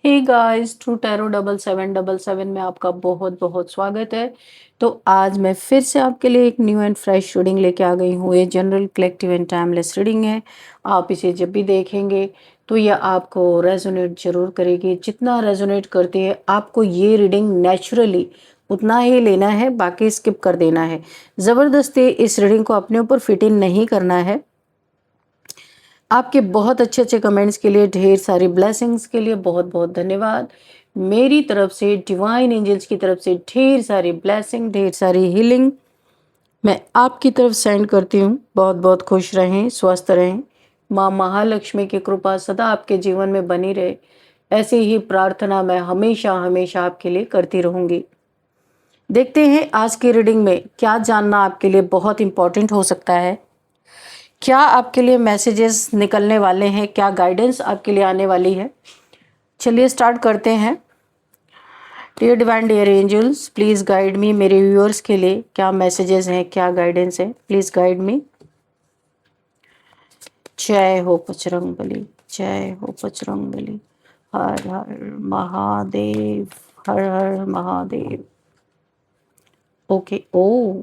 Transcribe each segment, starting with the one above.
Hey guys, true tarot 7777 में आपका बहुत बहुत स्वागत है। तो आज मैं फिर से आपके लिए एक न्यू एंड फ्रेश रीडिंग लेके आ गई हूँ। ये general collective and timeless reading है। आप इसे जब भी देखेंगे तो यह आपको रेजोनेट जरूर करेगी। जितना रेजोनेट करती है आपको ये रीडिंग नेचुरली उतना ही लेना है, बाकी स्किप कर देना है। ज़बरदस्ती इस रीडिंग को अपने ऊपर फिट इन नहीं करना है। आपके बहुत अच्छे अच्छे कमेंट्स के लिए, ढेर सारी ब्लेसिंग्स के लिए बहुत बहुत धन्यवाद। मेरी तरफ से, डिवाइन एंजल्स की तरफ से ढेर सारी ब्लेसिंग, ढेर सारी हीलिंग मैं आपकी तरफ सेंड करती हूँ। बहुत बहुत खुश रहें, स्वस्थ रहें। माँ महालक्ष्मी की कृपा सदा आपके जीवन में बनी रहे, ऐसी ही प्रार्थना मैं हमेशा हमेशा आपके लिए करती रहूँगी। देखते हैं आज की रीडिंग में क्या जानना आपके लिए बहुत इम्पोर्टेंट हो सकता है। क्या आपके लिए मैसेजेस निकलने वाले हैं, क्या गाइडेंस आपके लिए आने वाली है। चलिए स्टार्ट करते हैं। Dear divine, dear angels, please guide me. मेरे व्यूअर्स के लिए क्या मैसेजेस हैं, क्या गाइडेंस है, प्लीज़ गाइड मी। जय हो बजरंगबली, जय हो बजरंगबली। हर हर महादेव, हर हर Mahadev. Okay, oh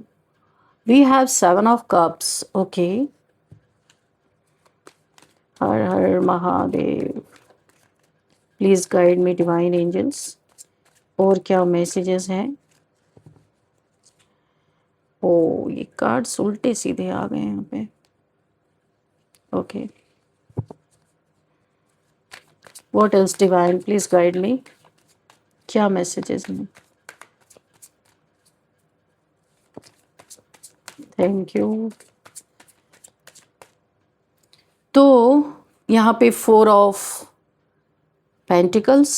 we have 7 of Cups। Okay, हर हर Mahadev. Please guide me divine angels. और क्या मैसेजेस हैं। ओ, ये कार्ड्स उल्टे सीधे आ गए यहाँ पे। Okay, what else divine, please guide me. क्या मैसेजेस हैं। Thank you. तो यहाँ पे 4 of Pentacles,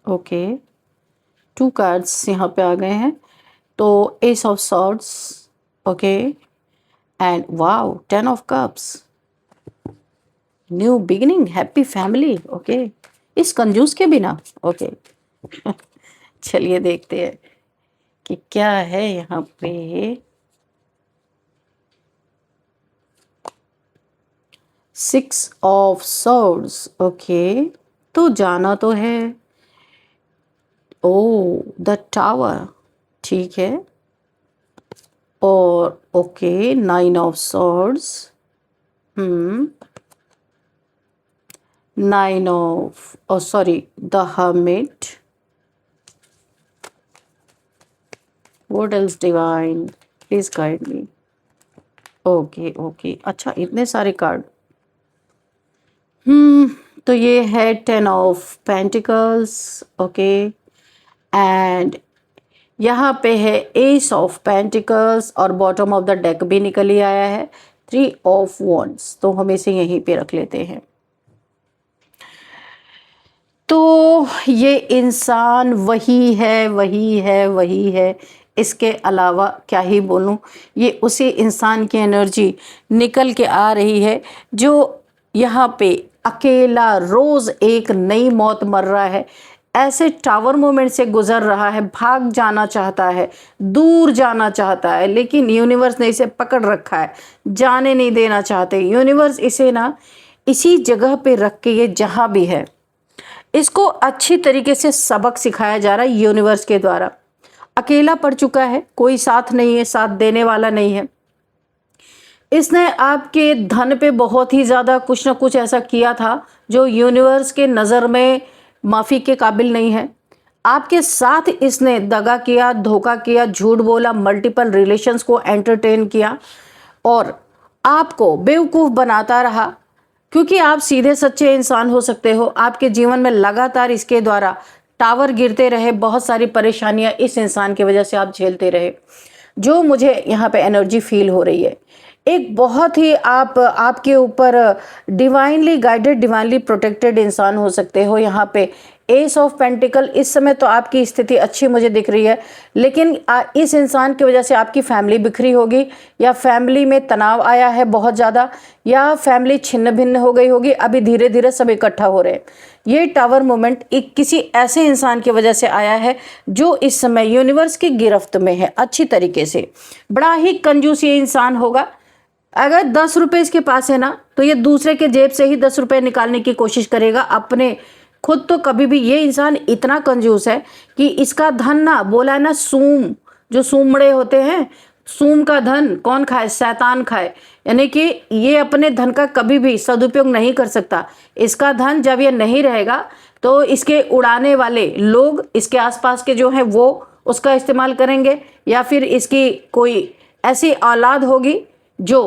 ओके, 2 कार्ड्स यहाँ पे आ गए हैं। तो Ace of Swords, okay, and wow 10 of Cups, new beginning, happy family. Okay, इस कंजूस के बिना। ओके चलिए देखते हैं कि क्या है यहाँ पे। 6 of Swords, ओके, तो जाना तो है। ओ, द टावर, ठीक है। और okay, 9 of Swords, 9 of, the Hermit। What else divine, please guide me. Okay okay, अच्छा इतने सारे कार्ड। तो ये है 10 of Pentacles, ओके, एंड यहाँ पे है Ace of Pentacles और बॉटम ऑफ द डेक भी निकल ही आया है 3 of Wands। तो हम इसे यहीं पे रख लेते हैं। तो ये इंसान वही है, वही है, वही है, इसके अलावा क्या ही बोलूं। ये उसी इंसान की एनर्जी निकल के आ रही है जो यहाँ पे अकेला रोज एक नई मौत मर रहा है, ऐसे टावर मोमेंट से गुजर रहा है, भाग जाना चाहता है, दूर जाना चाहता है, लेकिन यूनिवर्स ने इसे पकड़ रखा है, जाने नहीं देना चाहते। यूनिवर्स इसे ना इसी जगह पे रख के, ये जहाँ भी है इसको अच्छी तरीके से सबक सिखाया जा रहा है यूनिवर्स के द्वारा। अकेला पड़ चुका है, कोई साथ नहीं है, साथ देने वाला नहीं है। इसने आपके धन पे बहुत ही ज़्यादा कुछ ना कुछ ऐसा किया था जो यूनिवर्स के नज़र में माफ़ी के काबिल नहीं है। आपके साथ इसने दगा किया, धोखा किया, झूठ बोला, मल्टीपल रिलेशंस को एंटरटेन किया और आपको बेवकूफ़ बनाता रहा, क्योंकि आप सीधे सच्चे इंसान हो सकते हो। आपके जीवन में लगातार इसके द्वारा टावर गिरते रहे, बहुत सारी परेशानियां इस इंसान की वजह से आप झेलते रहे। जो मुझे यहाँ पे एनर्जी फील हो रही है, एक बहुत ही आपके ऊपर डिवाइनली गाइडेड, डिवाइनली प्रोटेक्टेड इंसान हो सकते हो। यहाँ पे एस ऑफ पेंटिकल, इस समय तो आपकी स्थिति अच्छी मुझे दिख रही है, लेकिन इस इंसान की वजह से आपकी फैमिली बिखरी होगी, या फैमिली में तनाव आया है बहुत ज़्यादा, या फैमिली छिन्न भिन्न हो गई होगी, अभी धीरे धीरे सब इकट्ठा हो रहे हैं। ये टावर मोमेंट एक किसी ऐसे इंसान की वजह से आया है जो इस समय यूनिवर्स की गिरफ्त में है अच्छी तरीके से। बड़ा ही कंजूस ये इंसान होगा। अगर 10 रुपये इसके पास है ना, तो ये दूसरे के जेब से ही 10 रुपये निकालने की कोशिश करेगा, अपने खुद तो कभी भी। ये इंसान इतना कंजूस है कि इसका धन ना, बोला है ना सूम, जो सूमड़े होते हैं, सूम का धन कौन खाए? शैतान खाए। यानी कि ये अपने धन का कभी भी सदुपयोग नहीं कर सकता। इसका धन जब ये नहीं रहेगा तो इसके उड़ाने वाले लोग, इसके आसपास के जो हैं वो उसका इस्तेमाल करेंगे, या फिर इसकी कोई ऐसी औलाद होगी जो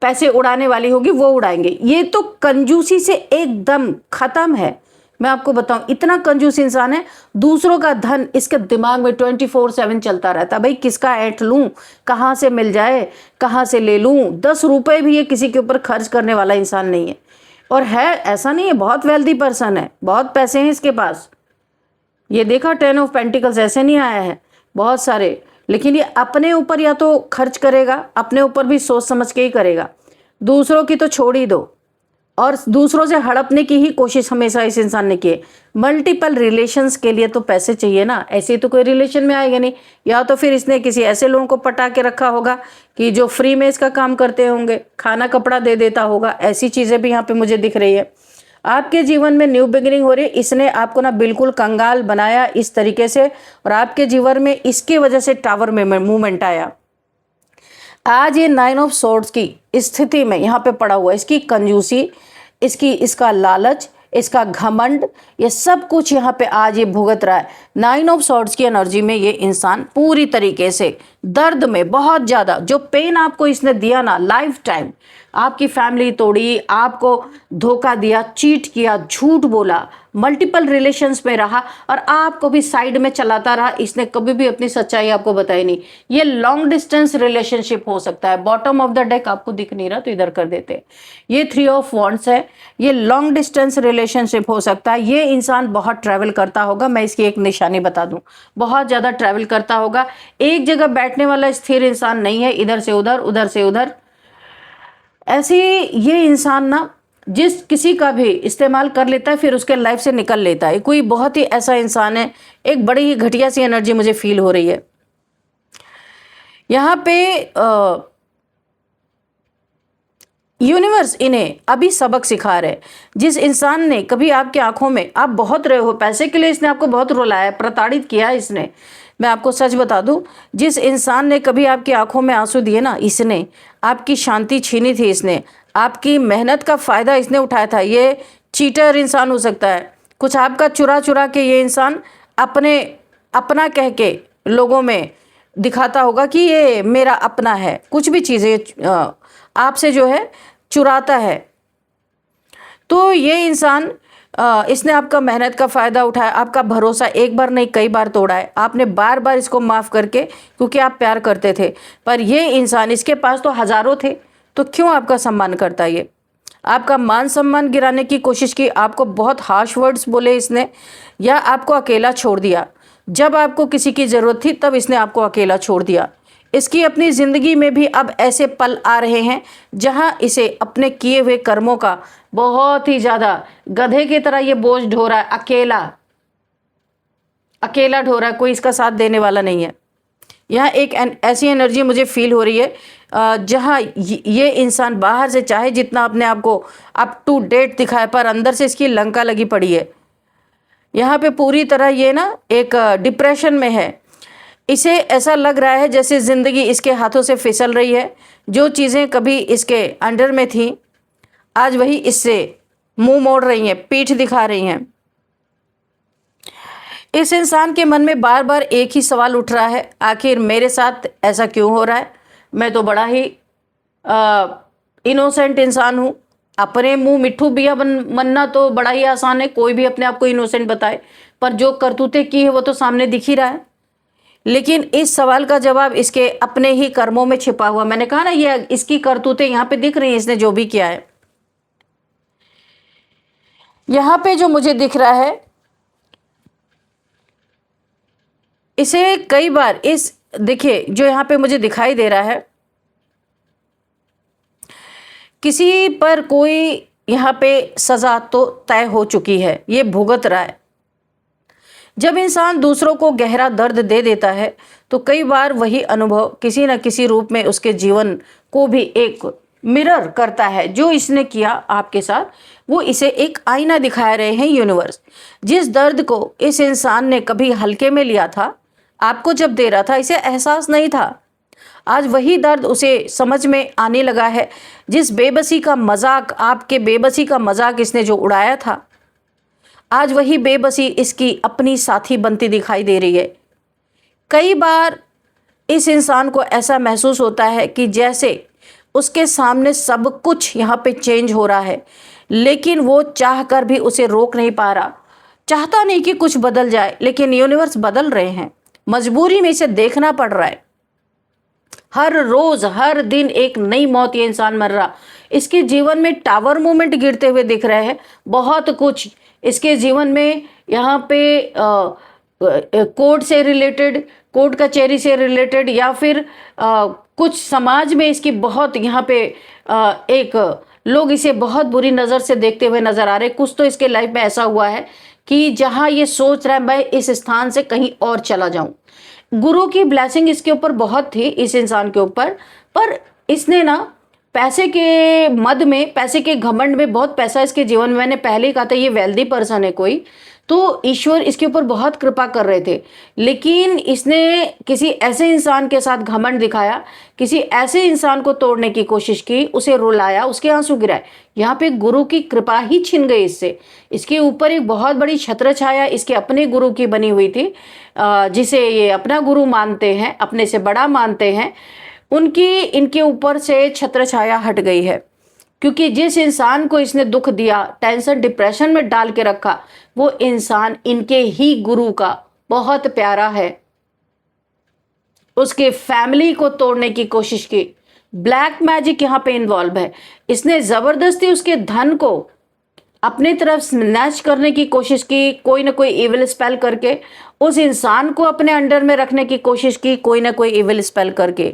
पैसे उड़ाने वाली होगी, वो उड़ाएंगे। ये तो कंजूसी से एकदम खत्म है। मैं आपको बताऊं, इतना कंजूस इंसान है। दूसरों का धन इसके दिमाग में 24/7 चलता रहता है। भाई किसका ऐंठ लूं, कहाँ से मिल जाए, कहाँ से ले लूं। 10 रुपये भी ये किसी के ऊपर खर्च करने वाला इंसान नहीं है। और है, ऐसा नहीं है, बहुत वेल्दी पर्सन है, बहुत पैसे हैं इसके पास। ये देखा 10 ऑफ पेंटिकल्स ऐसे नहीं आया है, बहुत सारे। लेकिन ये अपने ऊपर या तो खर्च करेगा, अपने ऊपर भी सोच समझ के ही करेगा, दूसरों की तो छोड़ ही दो। और दूसरों से हड़पने की ही कोशिश हमेशा इस इंसान ने की है। मल्टीपल रिलेशंस के लिए तो पैसे चाहिए ना, ऐसे तो कोई रिलेशन में आएगा नहीं। या तो फिर इसने किसी ऐसे लोगों को पटा के रखा होगा कि जो फ्री में इसका काम करते होंगे, खाना कपड़ा दे देता होगा। ऐसी चीज़ें भी यहाँ पे मुझे दिख रही है। आपके जीवन में न्यू बिगिनिंग हो रही है। इसने आपको ना बिल्कुल कंगाल बनाया इस तरीके से, और आपके जीवन में इसकी वजह से टावर में मूवमेंट आया। आज ये 9 ऑफ सोर्ड्स की स्थिति में यहाँ पे पड़ा हुआ है। इसकी कंजूसी, इसका लालच, इसका घमंड, ये सब कुछ यहाँ पे आज ये भुगत रहा है। 9 ऑफ सोर्ड्स की एनर्जी में ये इंसान पूरी तरीके से दर्द में, बहुत ज़्यादा जो पेन आपको इसने दिया ना लाइफ टाइम, आपकी फैमिली तोड़ी, आपको धोखा दिया, चीट किया, झूठ बोला, मल्टीपल रिलेशंस में रहा और आपको भी साइड में चलाता रहा। इसने कभी भी अपनी सच्चाई आपको बताई नहीं। ये लॉन्ग डिस्टेंस रिलेशनशिप हो सकता है। बॉटम ऑफ द डेक आपको दिख नहीं रहा तो इधर कर देते। ये 3 ऑफ वॉन्ड्स है। ये लॉन्ग डिस्टेंस रिलेशनशिप हो सकता है। ये इंसान बहुत ट्रैवल करता होगा। मैं इसकी एक निशानी बता दूं, बहुत ज़्यादा ट्रैवल करता होगा। एक जगह बैठने वाला स्थिर इंसान नहीं है, इधर से उधर, उधर से उधर। ऐसे ये इंसान ना जिस किसी का भी इस्तेमाल कर लेता है, फिर उसके लाइफ से निकल लेता है। कोई बहुत ही ऐसा इंसान है। एक बड़ी ही घटिया सी एनर्जी मुझे फील हो रही है यहाँ पे। यूनिवर्स इन्हें अभी सबक सिखा रहे। जिस इंसान ने कभी आपकी आंखों में, आप बहुत रहे हो पैसे के लिए, इसने आपको बहुत रुलाया, प्रताड़ित किया इसने। मैं आपको सच बता दूं, जिस इंसान ने कभी आपकी आंखों में आंसू दिए ना, इसने आपकी शांति छीनी थी, इसने आपकी मेहनत का फ़ायदा इसने उठाया था। ये चीटर इंसान हो सकता है। कुछ आपका चुरा चुरा के ये इंसान अपना कह के लोगों में दिखाता होगा कि ये मेरा अपना है। कुछ भी चीज़ें आपसे जो है चुराता है। तो ये इंसान इसने आपका मेहनत का फ़ायदा उठाया, आपका भरोसा एक बार नहीं कई बार तोड़ा है। आपने बार बार इसको माफ़ करके, क्योंकि आप प्यार करते थे। पर ये इंसान, इसके पास तो हज़ारों थे, तो क्यों आपका सम्मान करता है? ये आपका मान सम्मान गिराने की कोशिश की, आपको बहुत हार्श वर्ड्स बोले इसने, या आपको अकेला छोड़ दिया। जब आपको किसी की ज़रूरत थी तब इसने आपको अकेला छोड़ दिया। इसकी अपनी ज़िंदगी में भी अब ऐसे पल आ रहे हैं जहां इसे अपने किए हुए कर्मों का बहुत ही ज़्यादा गधे की तरह ये बोझ ढो रहा है। अकेला ढो रहा है, कोई इसका साथ देने वाला नहीं है। यहाँ एक ऐसी एनर्जी मुझे फील हो रही है जहाँ ये इंसान बाहर से चाहे जितना अपने आप को अप टू डेट दिखाए, पर अंदर से इसकी लंका लगी पड़ी है। यहाँ पे पूरी तरह ये ना एक डिप्रेशन में है। इसे ऐसा लग रहा है जैसे ज़िंदगी इसके हाथों से फिसल रही है। जो चीज़ें कभी इसके अंडर में थी, आज वही इससे मुंह मोड़ रही हैं, पीठ दिखा रही हैं। इस इंसान के मन में बार बार एक ही सवाल उठ रहा है, आखिर मेरे साथ ऐसा क्यों हो रहा है? मैं तो बड़ा ही इनोसेंट इंसान हूँ। अपने मुंह मिट्ठू बिया बनना तो बड़ा ही आसान है, कोई भी अपने आप को इनोसेंट बताए, पर जो करतूतें की है वो तो सामने दिख ही रहा है। लेकिन इस सवाल का जवाब इसके अपने ही कर्मों में छिपा हुआ। मैंने कहा ना, ये इसकी करतूतें यहाँ पे दिख रही हैं, इसने जो भी किया है। यहाँ पे जो मुझे दिख रहा है, इसे कई बार इस देखिए जो यहाँ पे मुझे दिखाई दे रहा है, किसी पर कोई यहाँ पे सजा तो तय हो चुकी है, ये भुगत रहा है। जब इंसान दूसरों को गहरा दर्द दे देता है तो कई बार वही अनुभव किसी न किसी रूप में उसके जीवन को भी एक मिरर करता है। जो इसने किया आपके साथ, वो इसे एक आईना दिखा रहे हैं यूनिवर्स। जिस दर्द को इस इंसान ने कभी हल्के में लिया था, आपको जब दे रहा था, इसे एहसास नहीं था, आज वही दर्द उसे समझ में आने लगा है। जिस बेबसी का मजाक, आपके बेबसी का मजाक इसने जो उड़ाया था, आज वही बेबसी इसकी अपनी साथी बनती दिखाई दे रही है। कई बार इस इंसान को ऐसा महसूस होता है कि जैसे उसके सामने सब कुछ यहाँ पे चेंज हो रहा है, लेकिन वो चाह कर भी उसे रोक नहीं पा रहा। चाहता नहीं कि कुछ बदल जाए, लेकिन यूनिवर्स बदल रहे हैं, मजबूरी में इसे देखना पड़ रहा है। हर रोज हर दिन एक नई मौत ये इंसान मर रहा। इसके जीवन में टावर मूवमेंट गिरते हुए दिख रहे हैं। बहुत कुछ इसके जीवन में यहाँ पे कोर्ट से रिलेटेड, कोर्ट कचहरी से रिलेटेड, या फिर कुछ समाज में इसकी बहुत यहाँ पे एक लोग इसे बहुत बुरी नज़र से देखते हुए नजर आ रहे। कुछ तो इसके लाइफ में ऐसा हुआ है कि जहाँ ये सोच रहा है मैं इस स्थान से कहीं और चला जाऊं। गुरु की ब्लेसिंग इसके ऊपर बहुत थी, इस इंसान के ऊपर, पर इसने ना पैसे के मद में, पैसे के घमंड में, बहुत पैसा इसके जीवन में, मैंने पहले ही कहा था ये वेल्दी पर्सन है कोई, तो ईश्वर इसके ऊपर बहुत कृपा कर रहे थे, लेकिन इसने किसी ऐसे इंसान के साथ घमंड दिखाया, किसी ऐसे इंसान को तोड़ने की कोशिश की, उसे रुलाया, उसके आंसू गिराए। यहाँ पे गुरु की कृपा ही छिन गई इससे। इसके ऊपर एक बहुत बड़ी छत्र छाया इसके अपने गुरु की बनी हुई थी, जिसे ये अपना गुरु मानते हैं, अपने से बड़ा मानते हैं, उनकी इनके ऊपर से छत्र छाया हट गई है। क्योंकि जिस इंसान को इसने दुख दिया, टेंशन डिप्रेशन में डाल के रखा, वो इंसान इनके ही गुरु का बहुत प्यारा है। उसके फैमिली को तोड़ने की कोशिश की, ब्लैक मैजिक यहाँ पे इन्वॉल्व है। इसने जबरदस्ती उसके धन को अपनी तरफ स्नैच करने की कोशिश की, कोई ना कोई इविल स्पेल करके उस इंसान को अपने अंडर में रखने की कोशिश की, कोई ना कोई इविल स्पेल करके।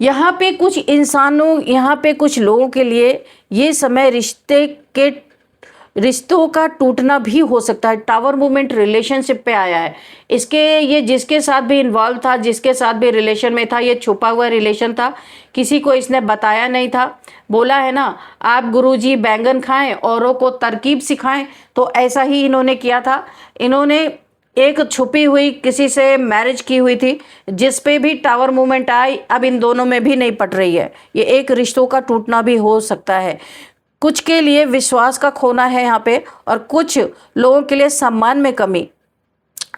यहाँ पे कुछ इंसानों, यहाँ पे कुछ लोगों के लिए ये समय रिश्तों का टूटना भी हो सकता है। टावर मूवमेंट रिलेशनशिप पे आया है इसके। ये जिसके साथ भी इन्वॉल्व था, जिसके साथ भी रिलेशन में था, ये छुपा हुआ रिलेशन था, किसी को इसने बताया नहीं था। बोला है ना, आप गुरुजी बैंगन खाएं औरों को तरकीब सिखाएं, तो ऐसा ही इन्होंने किया था। इन्होंने एक छुपी हुई किसी से मैरिज की हुई थी, जिस पे भी टावर मूवमेंट आई। अब इन दोनों में भी नहीं पट रही है। ये एक रिश्तों का टूटना भी हो सकता है। कुछ के लिए विश्वास का खोना है यहाँ पे, और कुछ लोगों के लिए सम्मान में कमी।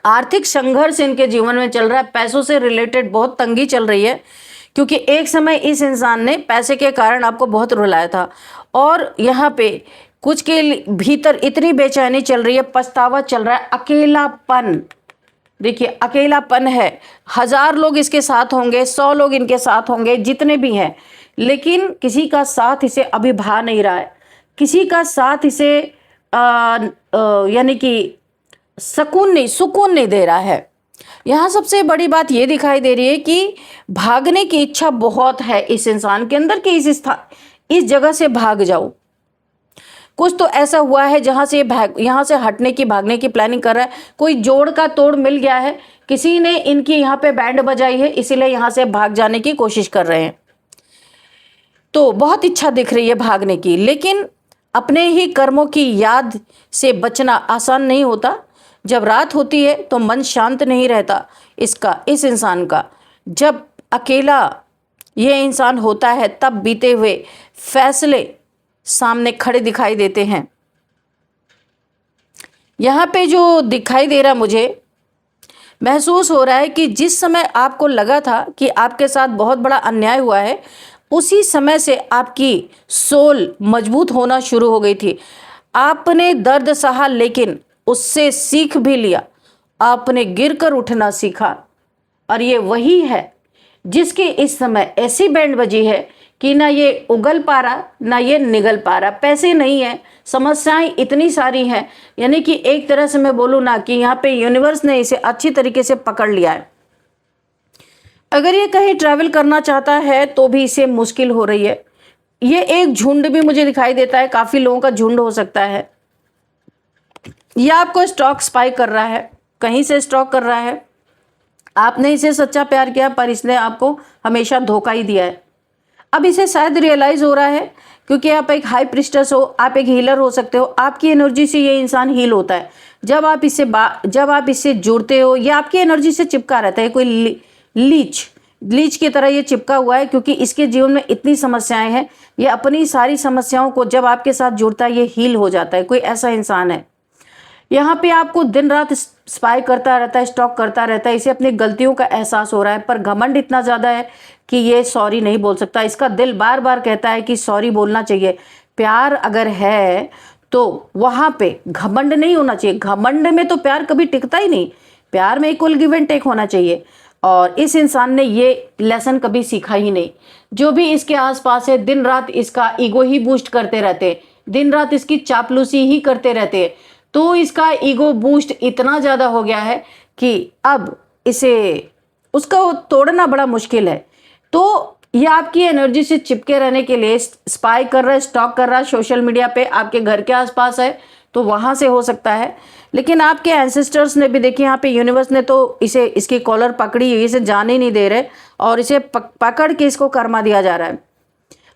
आर्थिक संघर्ष इनके जीवन में चल रहा है। पैसों से रिलेटेड बहुत तंगी चल रही है, क्योंकि एक समय इस इंसान ने पैसे के कारण आपको बहुत रुलाया था, और यहाँ पे कुछ के भीतर इतनी बेचैनी चल रही है, पछतावा चल रहा है, अकेलापन। देखिए अकेलापन है। 1000 लोग इसके साथ होंगे, 100 लोग इनके साथ होंगे, जितने भी हैं, लेकिन किसी का साथ इसे अभी भा नहीं रहा है। किसी का साथ इसे यानी कि सुकून नहीं दे रहा है। यहाँ सबसे बड़ी बात ये दिखाई दे रही है कि भागने की इच्छा बहुत है इस इंसान के अंदर, कि इस जगह से भाग जाओ। कुछ तो ऐसा हुआ है जहाँ से यहाँ से हटने की, भागने की प्लानिंग कर रहा है। कोई जोड़ का तोड़ मिल गया है, किसी ने इनकी यहाँ पे बैंड बजाई है, इसीलिए यहाँ से भाग जाने की कोशिश कर रहे हैं। तो बहुत इच्छा दिख रही है भागने की, लेकिन अपने ही कर्मों की याद से बचना आसान नहीं होता। जब रात होती है तो मन शांत नहीं रहता इस इंसान का। जब अकेला ये इंसान होता है, तब बीते हुए फैसले सामने खड़े दिखाई देते हैं। यहाँ पे जो दिखाई दे रहा, मुझे महसूस हो रहा है कि जिस समय आपको लगा था कि आपके साथ बहुत बड़ा अन्याय हुआ है, उसी समय से आपकी सोल मजबूत होना शुरू हो गई थी। आपने दर्द सहा, लेकिन उससे सीख भी लिया। आपने गिरकर उठना सीखा, और ये वही है जिसके इस समय ऐसी बैंड बजी है कि ना ये उगल पा रहा ना ये निगल पा रहा, पैसे नहीं है, समस्याएं इतनी सारी हैं। यानी कि एक तरह से मैं बोलूँ ना कि यहाँ पे यूनिवर्स ने इसे अच्छी तरीके से पकड़ लिया है। अगर ये कहीं ट्रैवल करना चाहता है तो भी इसे मुश्किल हो रही है। ये एक झुंड भी मुझे दिखाई देता है, काफ़ी लोगों का झुंड हो सकता है। ये आपको स्टॉक स्पाई कर रहा है, कहीं से स्टॉक कर रहा है। आपने इसे सच्चा प्यार किया पर इसने आपको हमेशा धोखा ही दिया है। अब इसे शायद रियलाइज़ हो रहा है, क्योंकि आप एक हाई प्रिस्टेस हो, आप एक हीलर हो सकते हो। आपकी एनर्जी से ये इंसान हील होता है। जब आप इससे जुड़ते हो, ये आपकी एनर्जी से चिपका रहता है। कोई लीच की तरह ये चिपका हुआ है, क्योंकि इसके जीवन में इतनी समस्याएं हैं। ये अपनी सारी समस्याओं को जब आपके साथ जुड़ता है ये हील हो जाता है। कोई ऐसा इंसान है यहाँ पे आपको दिन रात स्पाई करता रहता है, स्टॉक करता रहता है। इसे अपनी गलतियों का एहसास हो रहा है, पर घमंड इतना ज़्यादा है कि ये सॉरी नहीं बोल सकता। इसका दिल बार बार कहता है कि सॉरी बोलना चाहिए। प्यार अगर है तो वहाँ पे घमंड नहीं होना चाहिए। घमंड में तो प्यार कभी टिकता ही नहीं। प्यार में इक्वल गिव एंड टेक होना चाहिए, और इस इंसान ने ये लेसन कभी सीखा ही नहीं। जो भी इसके आसपास है दिन रात इसका ईगो ही बूस्ट करते रहते, दिन रात इसकी चापलूसी ही करते रहते। तो इसका ईगो बूस्ट इतना ज़्यादा हो गया है कि अब इसे उसका तोड़ना बड़ा मुश्किल है। तो ये आपकी एनर्जी से चिपके रहने के लिए स्पाई कर रहा है, स्टॉक कर रहा है सोशल मीडिया पे। आपके घर के आसपास है तो वहाँ से हो सकता है, लेकिन आपके एंसेस्टर्स ने भी देखिए, यहाँ पे यूनिवर्स ने तो इसे इसकी कॉलर पकड़ी हुई, इसे जाने नहीं दे रहे, और इसे पकड़ के इसको कर्मा दिया जा रहा है।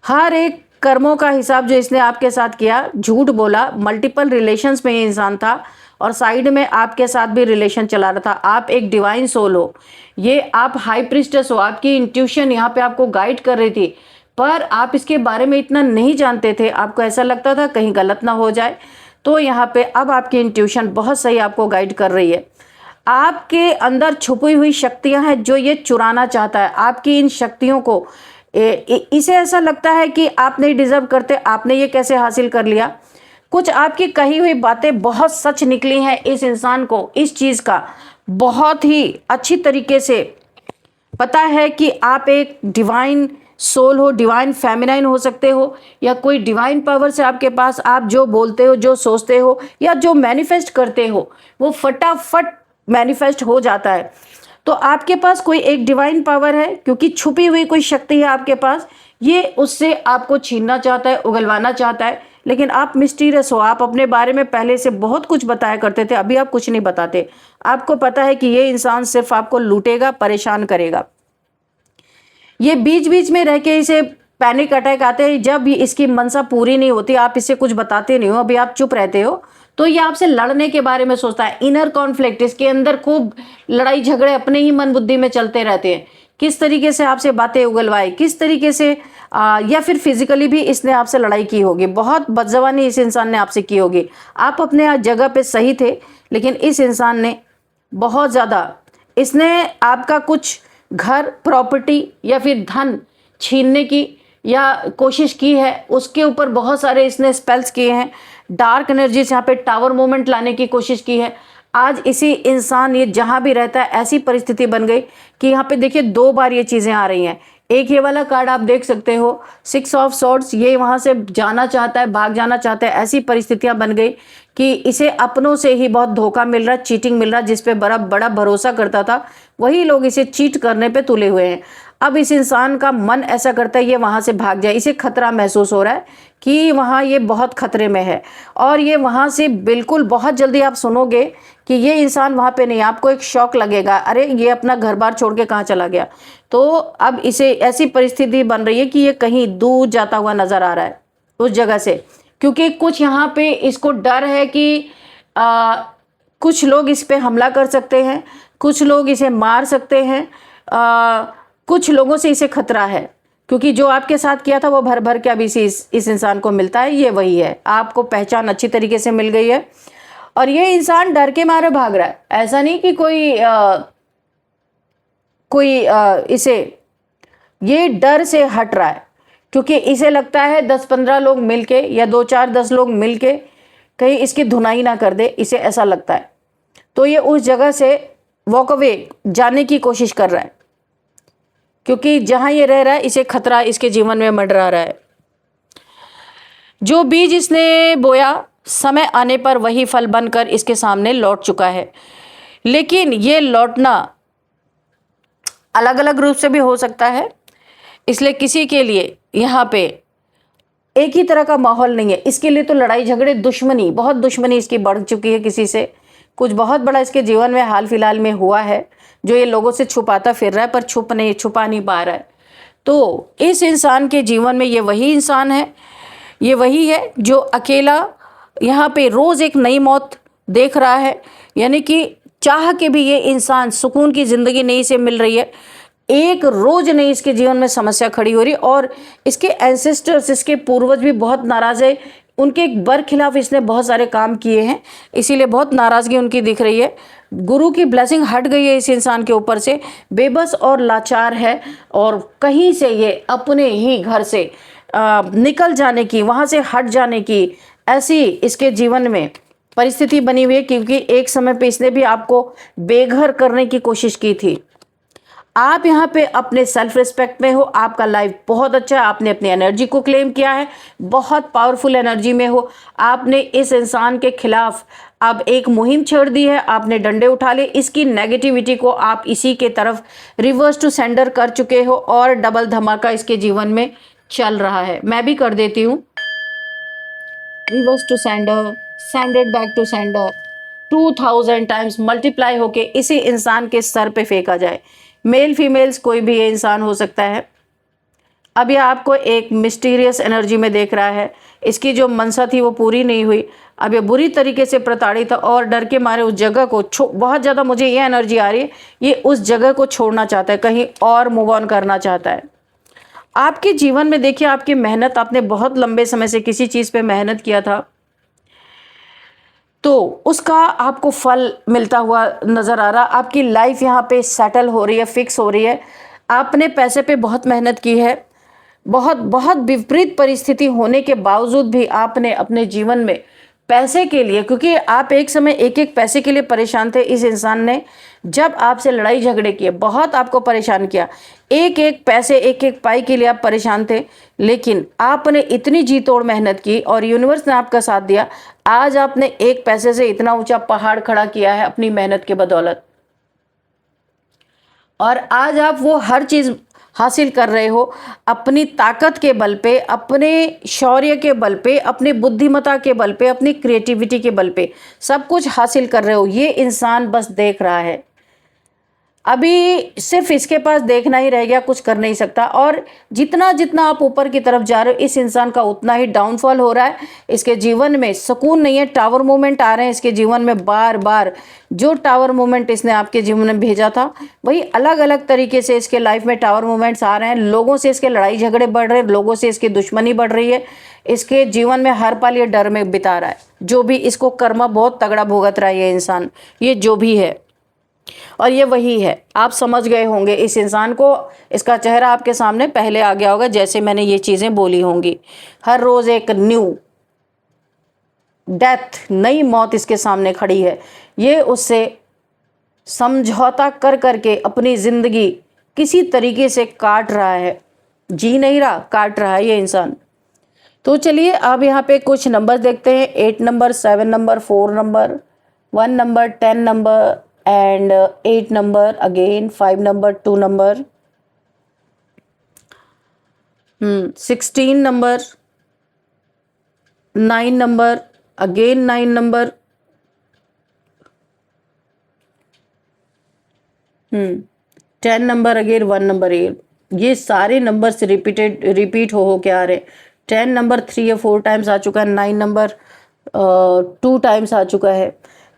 हर एक कर्मों का हिसाब जो इसने आपके साथ किया, झूठ बोला, मल्टीपल रिलेशंस में ये इंसान था, और साइड में आपके साथ भी रिलेशन चला रहा था। आप एक डिवाइन सोल हो, ये आप हाई प्रिस्टेस हो। आपकी इंट्यूशन यहाँ पे आपको गाइड कर रही थी, पर आप इसके बारे में इतना नहीं जानते थे। आपको ऐसा लगता था कहीं गलत ना हो जाए। तो यहाँ पे अब आपकी इंट्यूशन बहुत सही आपको गाइड कर रही है। आपके अंदर छुपी हुई शक्तियाँ हैं जो ये चुराना चाहता है। आपकी इन शक्तियों को इसे ऐसा लगता है कि आप नहीं डिजर्व करते, आपने ये कैसे हासिल कर लिया। कुछ आपकी कही हुई बातें बहुत सच निकली हैं। इस इंसान को इस चीज़ का बहुत ही अच्छी तरीके से पता है कि आप एक डिवाइन सोल हो, डिवाइन फेमिनाइन हो सकते हो, या कोई डिवाइन पावर से आपके पास आप जो बोलते हो, जो सोचते हो, या जो मैनिफेस्ट करते हो वो फटाफट मैनिफेस्ट हो जाता है। तो आपके पास कोई एक डिवाइन पावर है, क्योंकि छुपी हुई कोई शक्ति है आपके पास। ये उससे आपको छीनना चाहता है, उगलवाना चाहता है, लेकिन आप मिस्टीरियस हो। आप अपने बारे में पहले से बहुत कुछ बताया करते थे, अभी आप कुछ नहीं बताते। आपको पता है कि ये इंसान सिर्फ आपको लूटेगा, परेशान करेगा। ये बीच बीच में रह के इसे पैनिक अटैक आते हैं जब भी इसकी मनसा पूरी नहीं होती। आप इसे कुछ बताते नहीं हो, अभी आप चुप रहते हो, तो ये आपसे लड़ने के बारे में सोचता है। इनर कॉन्फ्लिक्ट, इसके अंदर खूब लड़ाई झगड़े अपने ही मन बुद्धि में चलते रहते हैं। किस तरीके से आपसे बातें उगलवाए, किस तरीके से या फिर फिजिकली भी इसने आपसे लड़ाई की होगी। बहुत बदजबानी इस इंसान ने आपसे की होगी। आप अपने जगह पे सही थे, लेकिन इस इंसान ने बहुत ज़्यादा, इसने आपका कुछ घर, प्रॉपर्टी या फिर धन छीनने की या कोशिश की है। उसके ऊपर बहुत सारे इसने स्पेल्स किए हैं। डार्क एनर्जी से यहाँ पे टावर मूवमेंट लाने की कोशिश की है। आज इसी इंसान ये जहाँ भी रहता है ऐसी परिस्थिति बन गई कि यहाँ पे देखिए 2 बार ये चीज़ें आ रही हैं। एक ये वाला कार्ड आप देख सकते हो, 6 ऑफ सॉर्ड्स, ये वहाँ से जाना चाहता है, भाग जाना चाहता है। ऐसी परिस्थितियाँ बन गई कि इसे अपनों से ही बहुत धोखा मिल रहा है, चीटिंग मिल रहा है। जिस पे बड़ा बड़ा भरोसा करता था वही लोग इसे चीट करने पे तुले हुए हैं। अब इस इंसान का मन ऐसा करता है ये वहाँ से भाग जाए। इसे खतरा महसूस हो रहा है कि वहाँ ये बहुत खतरे में है, और ये वहाँ से बिल्कुल बहुत जल्दी आप सुनोगे कि ये इंसान वहाँ पे नहीं। आपको एक शॉक लगेगा, अरे ये अपना घर बार छोड़ के कहाँ चला गया। तो अब इसे ऐसी परिस्थिति बन रही है कि ये कहीं दूर जाता हुआ नज़र आ रहा है उस जगह से, क्योंकि कुछ यहाँ पे इसको डर है कि कुछ लोग इस पे हमला कर सकते हैं, कुछ लोग इसे मार सकते हैं, कुछ लोगों से इसे खतरा है, क्योंकि जो आपके साथ किया था वो भर भर के अभी इस इंसान को मिलता है। ये वही है, आपको पहचान अच्छी तरीके से मिल गई है, और ये इंसान डर के मारे भाग रहा है। ऐसा नहीं कि कोई इसे ये डर से हट रहा है, क्योंकि इसे लगता है 10-15 लोग मिलके या 2-4-10 लोग मिलके कहीं इसकी धुनाई ना कर दे, इसे ऐसा लगता है। तो ये उस जगह से वॉक अवे जाने की कोशिश कर रहा है, क्योंकि जहाँ ये रह रहा है इसे खतरा इसके जीवन में मंडरा रहा है। जो बीज इसने बोया समय आने पर वही फल बनकर इसके सामने लौट चुका है। लेकिन ये लौटना अलग अलग रूप से भी हो सकता है, इसलिए किसी के लिए यहाँ पे एक ही तरह का माहौल नहीं है। इसके लिए तो लड़ाई झगड़े, दुश्मनी, बहुत दुश्मनी इसकी बढ़ चुकी है किसी से। कुछ बहुत बड़ा इसके जीवन में हाल फिलहाल में हुआ है जो ये लोगों से छुपाता फिर रहा है, पर छुपा नहीं पा रहा है। तो इस इंसान के जीवन में ये वही इंसान है, ये वही है जो अकेला यहाँ पे रोज़ एक नई मौत देख रहा है। यानी कि चाह के भी ये इंसान सुकून की ज़िंदगी नहीं से मिल रही है। एक रोज नहीं इसके जीवन में समस्या खड़ी हो रही, और इसके एंसेस्टर्स, इसके पूर्वज भी बहुत नाराज़ है। उनके बरखिलाफ इसने बहुत सारे काम किए हैं, इसीलिए बहुत नाराज़गी उनकी दिख रही है। गुरु की ब्लेसिंग हट गई है इस इंसान के ऊपर से, बेबस और लाचार है, और कहीं से ये अपने ही घर से निकल जाने की, वहाँ से हट जाने की ऐसी इसके जीवन में परिस्थिति बनी हुई है। क्योंकि एक समय पे इसने भी आपको बेघर करने की कोशिश की थी। आप यहाँ पे अपने सेल्फ रिस्पेक्ट में हो, आपका लाइफ बहुत अच्छा है, आपने अपनी एनर्जी को क्लेम किया है, बहुत पावरफुल एनर्जी में हो। आपने इस इंसान के खिलाफ अब एक मुहिम छेड़ दी है, आपने डंडे उठा लिए, इसकी नेगेटिविटी को आप इसी के तरफ रिवर्स टू सेंडर कर चुके हो, और डबल धमाका इसके जीवन में चल रहा है। मैं भी कर देती हूँ, reverse to sender, sended back to sender, 2000 times multiply होके इसी इंसान के सर पे फेंका जाए। मेल फीमेल्स कोई भी ये इंसान हो सकता है। अब ये आपको एक मिस्टीरियस एनर्जी में देख रहा है, इसकी जो मनसा थी वो पूरी नहीं हुई, अब ये बुरी तरीके से प्रताड़ित था और डर के मारे उस जगह को बहुत ज़्यादा मुझे ये एनर्जी आ रही है, ये उस जगह को छोड़ना चाहता है, कहीं और मूव ऑन करना चाहता है। आपके जीवन में देखिए, आपकी मेहनत, आपने बहुत लंबे समय से किसी चीज़ पे मेहनत किया था, तो उसका आपको फल मिलता हुआ नज़र आ रहा। आपकी लाइफ यहाँ पे सेटल हो रही है, फिक्स हो रही है। आपने पैसे पे बहुत मेहनत की है, बहुत बहुत विपरीत परिस्थिति होने के बावजूद भी आपने अपने जीवन में पैसे के लिए, क्योंकि आप एक समय एक एक पैसे के लिए परेशान थे, इस इंसान ने जब आपसे लड़ाई झगड़े किए, बहुत आपको परेशान किया, एक एक पैसे, एक एक पाई के लिए आप परेशान थे, लेकिन आपने इतनी जी तोड़ मेहनत की और यूनिवर्स ने आपका साथ दिया। आज आपने एक पैसे से इतना ऊंचा पहाड़ खड़ा किया है अपनी मेहनत के बदौलत, और आज आप वो हर चीज़ हासिल कर रहे हो अपनी ताकत के बल पे, अपने शौर्य के बल पे, अपनी बुद्धिमत्ता के बल पे, अपनी क्रिएटिविटी के बल पे सब कुछ हासिल कर रहे हो। ये इंसान बस देख रहा है, अभी सिर्फ इसके पास देखना ही रह गया, कुछ कर नहीं सकता। और जितना जितना आप ऊपर की तरफ जा रहे हो, इस इंसान का उतना ही डाउनफॉल हो रहा है। इसके जीवन में सुकून नहीं है, टावर मूवमेंट आ रहे हैं इसके जीवन में बार बार। जो टावर मूवमेंट इसने आपके जीवन में भेजा था, वही अलग अलग तरीके से इसके लाइफ में टावर मूवमेंट्स आ रहे हैं। लोगों से इसके लड़ाई झगड़े बढ़ रहे हैं, लोगों से इसकी दुश्मनी बढ़ रही है। इसके जीवन में हर पल ये डर में बिता रहा है। जो भी इसको कर्मा बहुत तगड़ा भुगत रहा है ये इंसान, ये जो भी है, और ये वही है। आप समझ गए होंगे इस इंसान को, इसका चेहरा आपके सामने पहले आ गया होगा जैसे मैंने ये चीज़ें बोली होंगी। हर रोज़ एक न्यू डेथ, नई मौत इसके सामने खड़ी है। ये उससे समझौता कर करके अपनी ज़िंदगी किसी तरीके से काट रहा है, जी नहीं रहा, काट रहा है ये इंसान। तो चलिए अब यहाँ पे कुछ नंबर देखते हैं। 8 number, 7 number, 4 number, 1 number, 10 number and 8 number, again 5 number, 2 number, 16 number, 9 number, again 9 number, 10 number, again 1 number, 8। ये सारे नंबर से रिपीट हो के आ रहे हैं। 10 नंबर 3 या 4 टाइम्स आ चुका है, 9 नंबर 2 टाइम्स आ चुका है।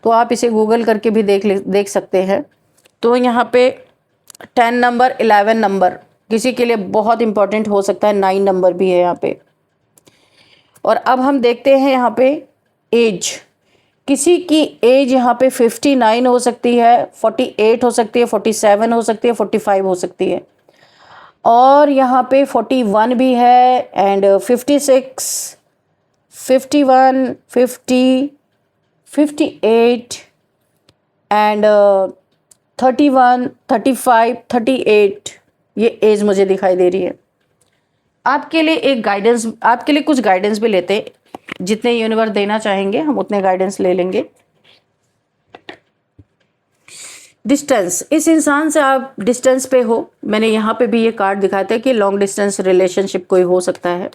तो आप इसे गूगल करके भी देख सकते हैं। तो यहाँ पे 10 नंबर, 11 नंबर किसी के लिए बहुत इंपॉर्टेंट हो सकता है, 9 नंबर भी है यहाँ पे। और अब हम देखते हैं यहाँ पे एज, किसी की एज यहाँ पे 59 हो सकती है, 48 हो सकती है, 47 हो सकती है, 45 हो सकती है, और यहाँ पे 41 भी है, एंड 56, 51, 50, 58 and 31, 35, 38 ये एज मुझे दिखाई दे रही है। आपके लिए एक गाइडेंस, आपके लिए कुछ गाइडेंस भी लेते हैं, जितने यूनिवर्स देना चाहेंगे हम उतने गाइडेंस ले लेंगे। डिस्टेंस, इस इंसान से आप डिस्टेंस पे हो। मैंने यहाँ पे भी ये कार्ड दिखाते हैं कि लॉन्ग डिस्टेंस रिलेशनशिप कोई हो सकता है।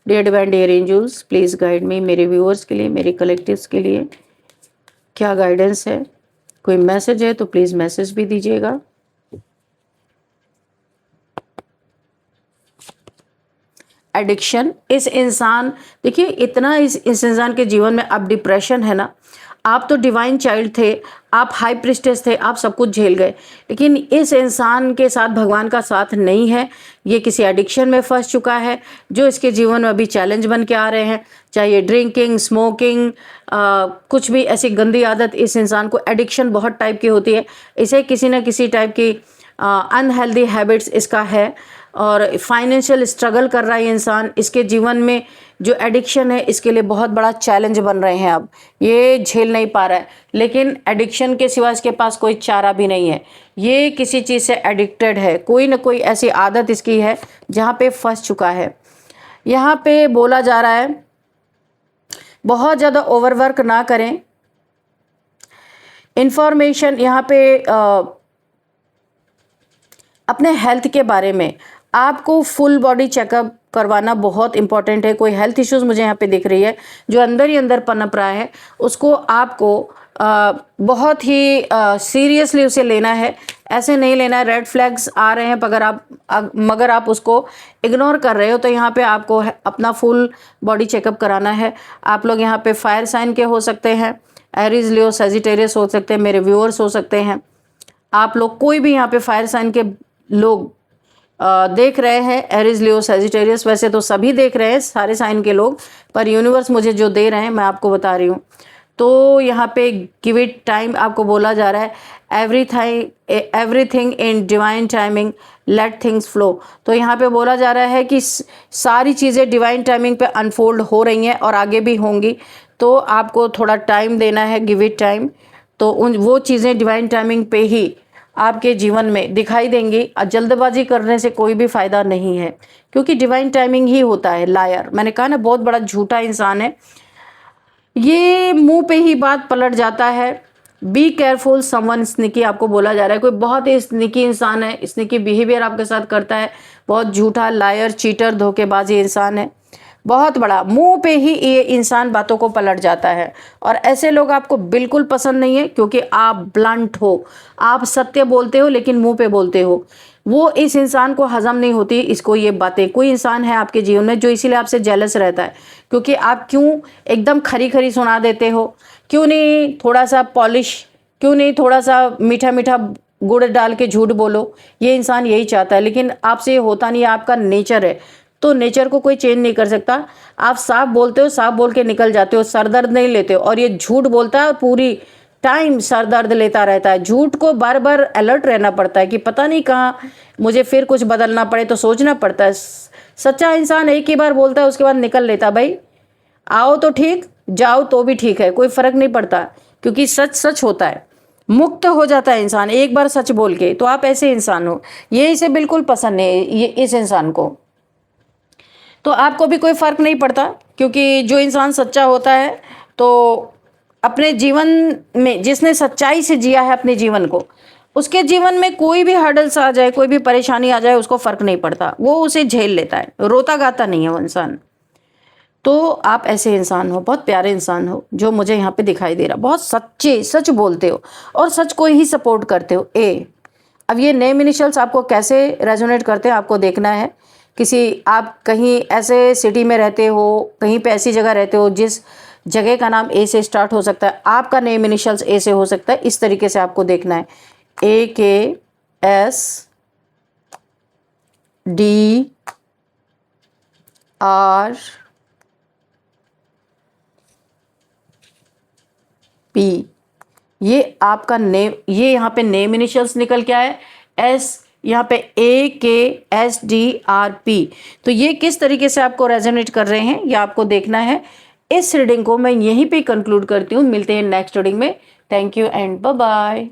Dear divine dear angels, please guide me, मेरे व्यूअर्स के लिए, मेरे कलेक्टिव्स के लिए क्या गाइडेंस है। कोई मैसेज है तो प्लीज़ मैसेज भी दीजिएगा। एडिक्शन, इस इंसान, देखिए इतना इस इंसान के जीवन में अब डिप्रेशन है ना। आप तो डिवाइन चाइल्ड थे, आप हाई प्रिस्टेस थे, आप सब कुछ झेल गए, लेकिन इस इंसान के साथ भगवान का साथ नहीं है। ये किसी एडिक्शन में फंस चुका है, जो इसके जीवन में अभी चैलेंज बन के आ रहे हैं। चाहे ये ड्रिंकिंग, स्मोकिंग, कुछ भी ऐसी गंदी आदत, इस इंसान को एडिक्शन बहुत टाइप की होती है। इसे किसी न किसी टाइप की अनहेल्दी हैबिट्स इसका है, और फाइनेंशियल स्ट्रगल कर रहा है ये इंसान। इसके जीवन में जो एडिक्शन है इसके लिए बहुत बड़ा चैलेंज बन रहे हैं। अब ये झेल नहीं पा रहा है, लेकिन एडिक्शन के सिवा इसके पास कोई चारा भी नहीं है। ये किसी चीज़ से एडिक्टेड है, कोई ना कोई ऐसी आदत इसकी है जहाँ पे फंस चुका है। यहाँ पे बोला जा रहा है बहुत ज़्यादा ओवरवर्क ना करें। इंफॉर्मेशन यहाँ पे अपने हेल्थ के बारे में आपको फुल बॉडी चेकअप करवाना बहुत इंपॉर्टेंट है। कोई हेल्थ इश्यूज मुझे यहाँ पे दिख रही है जो अंदर ही अंदर पनप रहा है, उसको आपको बहुत ही सीरियसली उसे लेना है। ऐसे नहीं लेना है, रेड फ्लैग्स आ रहे हैं मगर आप उसको इग्नोर कर रहे हो, तो यहाँ पे आपको अपना फुल बॉडी चेकअप कराना है। आप लोग यहाँ पे फायर साइन के हो सकते हैं, एरीज, लियो, सेजिटेरियस हो सकते हैं, मेरे व्यूअर्स हो सकते हैं। आप लोग कोई भी यहाँ पे फायर साइन के लोग देख रहे हैं, एरीज, लियो, सेजिटेरियस, वैसे तो सभी देख रहे हैं, सारे साइन के लोग, पर यूनिवर्स मुझे जो दे रहे हैं मैं आपको बता रही हूँ। तो यहाँ पे गिव इट टाइम आपको बोला जा रहा है। Everything in divine timing, let things flow. तो यहाँ पे बोला जा रहा है कि सारी चीज़ें डिवाइन टाइमिंग पे अनफोल्ड हो रही हैं और आगे भी होंगी, तो आपको थोड़ा टाइम देना है, गिव इट टाइम। तो वो चीज़ें डिवाइन टाइमिंग पे ही आपके जीवन में दिखाई देंगी। जल्दबाजी करने से कोई भी फायदा नहीं है, क्योंकि डिवाइन टाइमिंग ही होता है। लायर, मैंने कहा ना, बहुत बड़ा झूठा इंसान है ये, मुंह पे ही बात पलट जाता है। बी केयरफुल समवन स्निकी आपको बोला जा रहा है। कोई बहुत ही स्निकी इंसान है, स्निकी बिहेवियर आपके साथ करता है, बहुत झूठा, लायर, चीटर, धोखेबाजी इंसान है, बहुत बड़ा। मुंह पे ही ये इंसान बातों को पलट जाता है, और ऐसे लोग आपको बिल्कुल पसंद नहीं है, क्योंकि आप ब्लंट हो, आप सत्य बोलते हो लेकिन मुंह पे बोलते हो। वो इस इंसान को हजम नहीं होती इसको ये बातें। कोई इंसान है आपके जीवन में जो इसीलिए आपसे जेलस रहता है, क्योंकि आप क्यों एकदम खरी खरी सुना देते हो, क्यों नहीं थोड़ा सा पॉलिश, क्यों नहीं थोड़ा सा मीठा मीठा गुड़ डाल के झूठ बोलो। ये इंसान यही चाहता है, लेकिन आपसे ये होता नहीं है, आपका नेचर है, तो नेचर को कोई चेंज नहीं कर सकता। आप साफ बोलते हो, साफ बोल के निकल जाते हो, सर दर्द नहीं लेते हो, और ये झूठ बोलता है और पूरी टाइम सर दर्द लेता रहता है। झूठ को बार बार अलर्ट रहना पड़ता है कि पता नहीं कहाँ मुझे फिर कुछ बदलना पड़े, तो सोचना पड़ता है। सच्चा इंसान एक ही बार बोलता है, उसके बाद निकल लेता। भाई आओ तो ठीक, जाओ तो भी ठीक है, कोई फर्क नहीं पड़ता, क्योंकि सच सच होता है। मुक्त हो जाता है इंसान एक बार सच बोल के। तो आप ऐसे इंसान हो, ये इसे बिल्कुल पसंद नहीं, ये इस इंसान को, तो आपको भी कोई फर्क नहीं पड़ता, क्योंकि जो इंसान सच्चा होता है, तो अपने जीवन में जिसने सच्चाई से जिया है अपने जीवन को, उसके जीवन में कोई भी हर्डल्स आ जाए, कोई भी परेशानी आ जाए, उसको फर्क नहीं पड़ता, वो उसे झेल लेता है, रोता गाता नहीं है वो इंसान। तो आप ऐसे इंसान हो, बहुत प्यारे इंसान हो, जो मुझे यहाँ पे दिखाई दे रहा, बहुत सच्चे, सच बोलते हो और सच को ही सपोर्ट करते हो। अब ये नेम इनिशियल्स आपको कैसे रेजोनेट करते हैं आपको देखना है। आप कहीं ऐसे सिटी में रहते हो, कहीं पे ऐसी जगह रहते हो जिस जगह का नाम ए से स्टार्ट हो सकता है, आपका नेम इनिशियल्स ए से हो सकता है, इस तरीके से आपको देखना है। AKSDRP, ये आपका नेम, ये यहाँ पे नेम इनिशियल्स निकल के आए। एस यहाँ पे AKSDRP। तो ये किस तरीके से आपको रेजोनेट कर रहे हैं ये आपको देखना है। इस रीडिंग को मैं यहीं पे कंक्लूड करती हूँ। मिलते हैं नेक्स्ट रीडिंग में। Thank you and bye bye.